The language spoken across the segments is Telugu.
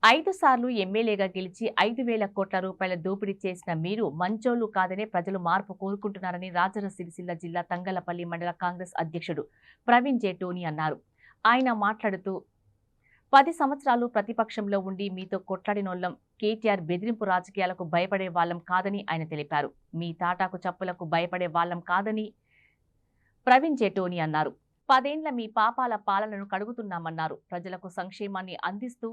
5 సార్లు ఎమ్మెల్యేగా గెలిచి 5,000 కోట్ల రూపాయల దోపిడీ చేసిన మీరు మంచోళ్లు కాదనే ప్రజలు మార్పు కోరుకుంటున్నారని రాజన్న సిరిసిల్ల జిల్లా తంగళ్లపల్లి మండల కాంగ్రెస్ అధ్యక్షుడు ప్రవీణ్ టోనీ అన్నారు. ఆయన మాట్లాడుతూ 10 సంవత్సరాలు ప్రతిపక్షంలో ఉండి మీతో కొట్లాడినోళ్లం, కేటీఆర్ బెదిరింపు రాజకీయాలకు భయపడే వాళ్ళం కాదని ఆయన తెలిపారు. మీ తాటాకు చప్పులకు భయపడే వాళ్ళం కాదని ప్రవీణ్ టోనీ అన్నారు. 10 ఏళ్ల మీ పాపాల పాలనను కడుగుతున్నామన్నారు. ప్రజలకు సంక్షేమాన్ని అందిస్తూ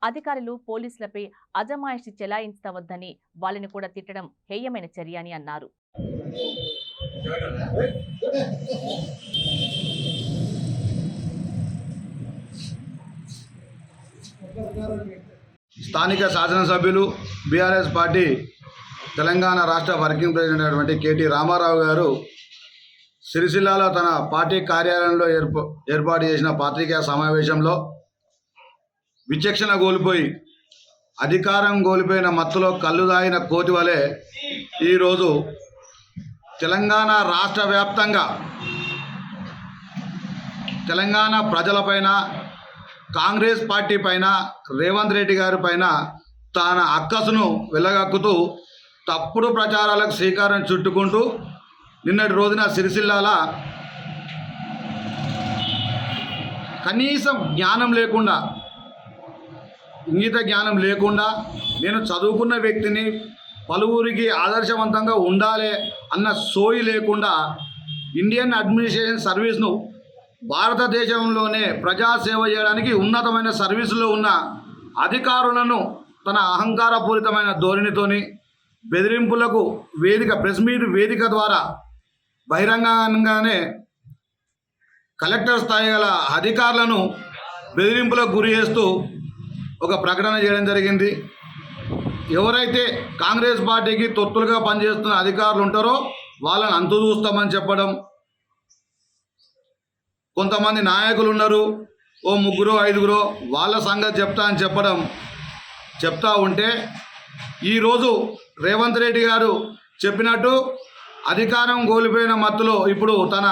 అధికారులు పోలీసులపై అజమాయిషి చెలాయించవద్దని, వాళ్ళని కూడా తిట్టడం హేయమైన చర్య అని అన్నారు. స్థానిక శాసనసభ్యులు బీఆర్ఎస్ పార్టీ తెలంగాణ రాష్ట్ర వర్కింగ్ ప్రెసిడెంట్ అయినటువంటి కేటీ రామారావు గారు సిరిసిల్లాలో తన పార్టీ కార్యాలయంలో ఏర్పాటు చేసిన పత్రికా సమావేశంలో విచక్షణ కోల్పోయి అధికారం కోల్పోయిన మత్తులో కళ్ళు దాగిన కోతి వలె ఈరోజు తెలంగాణ రాష్ట్ర వ్యాప్తంగా తెలంగాణ ప్రజలపైన, కాంగ్రెస్ పార్టీ పైన, రేవంత్ రెడ్డి గారి పైన తన అక్కసును వెళ్ళగక్కుతూ తప్పుడు ప్రచారాలకు శ్రీకారం చుట్టుకుంటూ నిన్నటి రోజున సిరిసిల్లాల కనీసం జ్ఞానం లేకుండా, ఇంగిత జ్ఞానం లేకుండా, నేను చదువుకున్న వ్యక్తిని, పలువురికి ఆదర్శవంతంగా ఉండాలి అన్న సోయి లేకుండా ఇండియన్ అడ్మినిస్ట్రేషన్ సర్వీస్ను భారతదేశంలోనే ప్రజాసేవ చేయడానికి ఉన్నతమైన సర్వీసులో ఉన్న అధికారులను తన అహంకారపూరితమైన ధోరణితోని బెదిరింపులకు ప్రెస్ మీట్ వేదిక ద్వారా బహిరంగంగానే కలెక్టర్ స్థాయి గల అధికారులను బెదిరింపులకు గురి చేస్తూ ఒక ప్రకటన చేయడం జరిగింది. ఎవరైతే కాంగ్రెస్ పార్టీకి తొత్తులుగా పనిచేస్తున్న అధికారులు ఉంటారో వాళ్ళని అంతు చూస్తామని చెప్పడం, కొంతమంది నాయకులు ఉన్నారు, ఓ 3-5 వాళ్ళ సంగతి చెప్తా అని చెప్తా ఉంటే ఈరోజు రేవంత్ రెడ్డి గారు చెప్పినట్టు అధికారం కోల్పోయిన మత్తులో ఇప్పుడు తన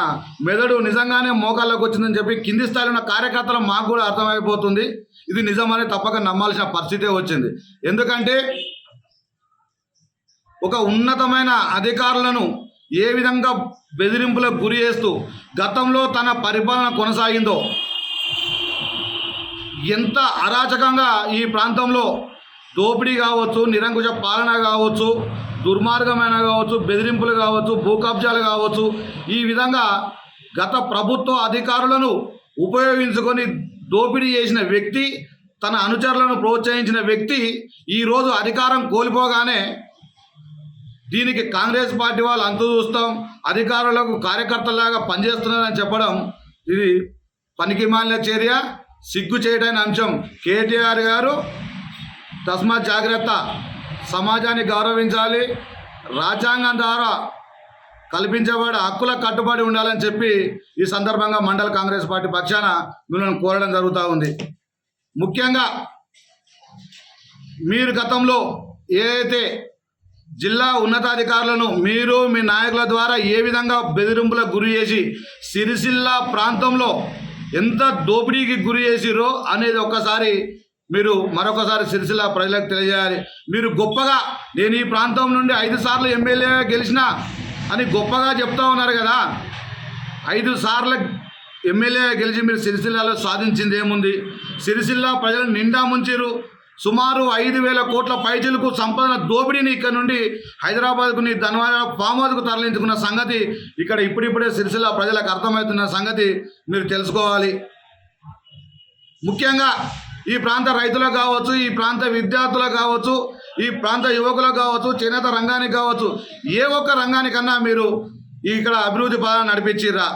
మెదడు నిజంగానే మోకాళ్ళకు వచ్చిందని చెప్పి కింది స్థాయిలో ఉన్న కార్యకర్తలు మాకు కూడా అర్థమైపోతుంది. ఇది నిజమని తప్పక నమ్మాల్సిన పరిస్థితే వచ్చింది. ఎందుకంటే ఒక ఉన్నతమైన అధికారులను ఏ విధంగా బెదిరింపులకు గురి చేస్తూ గతంలో తన పరిపాలన కొనసాగిందో, ఎంత అరాచకంగా ఈ ప్రాంతంలో దోపిడీ కావచ్చు, నిరంకుశ పాలన కావచ్చు, దుర్మార్గమైన కావచ్చు, బెదిరింపులు కావచ్చు, భూ కబ్జాలు కావచ్చు, ఈ విధంగా గత ప్రభుత్వ అధికారులను ఉపయోగించుకొని దోపిడీ చేసిన వ్యక్తి, తన అనుచరులను ప్రోత్సహించిన వ్యక్తి ఈరోజు అధికారం కోల్పోగానే దీనికి కాంగ్రెస్ పార్టీ వాళ్ళు అంతు చూస్తాం, అధికారులకు కార్యకర్తలాగా పనిచేస్తున్నారని చెప్పడం ఇది పనికిమాలిన చర్య, సిగ్గు చేయడానికి అంశం. కేటీఆర్ గారు తస్మాత్ జాగ్రత్త, సమాజాన్ని గౌరవించాలి, రాజ్యాంగం ద్వారా కల్పించబడే హక్కులకు కట్టుబడి ఉండాలని చెప్పి ఈ సందర్భంగా మండల కాంగ్రెస్ పార్టీ పక్షాన మిమ్మల్ని కోరడం జరుగుతూ ఉంది. ముఖ్యంగా మీరు గతంలో ఏదైతే జిల్లా ఉన్నతాధికారులను మీరు మీ నాయకుల ద్వారా ఏ విధంగా బెదిరింపులకు గురి చేసి సిరిసిల్ల ప్రాంతంలో ఎంత దోపిడీకి గురి చేసిరో అనేది మీరు మరొకసారి సిరిసిల్ల ప్రజలకు తెలియజేయాలి. మీరు గొప్పగా నేను ఈ ప్రాంతం నుండి 5 సార్లు ఎమ్మెల్యేగా గెలిచినా అని గొప్పగా చెప్తా ఉన్నారు కదా. 5 సార్లు ఎమ్మెల్యేగా గెలిచి మీరు సిరిసిల్లాలో సాధించింది ఏముంది? సిరిసిల్ల ప్రజలు నిండా ముంచిరు. సుమారు 5,000 కోట్ల పైచిలకు సంపదన దోపిడీని ఇక్కడ నుండి హైదరాబాద్కు, నీ ధన్వాడ ఫామ్ హౌస్కు తరలించుకున్న సంగతి ఇక్కడ ఇప్పుడిప్పుడే సిరిసిల్ల ప్రజలకు అర్థమవుతున్న సంగతి మీరు తెలుసుకోవాలి. ముఖ్యంగా ఈ ప్రాంత రైతులకు కావచ్చు, ఈ ప్రాంత విద్యార్థులకు కావచ్చు, ఈ ప్రాంత యువకులకు కావచ్చు, చేనేత రంగానికి కావచ్చు, ఏ ఒక్క రంగానికన్నా మీరు ఇక్కడ అభివృద్ధి పదాన్ని నడిపించిర్రా?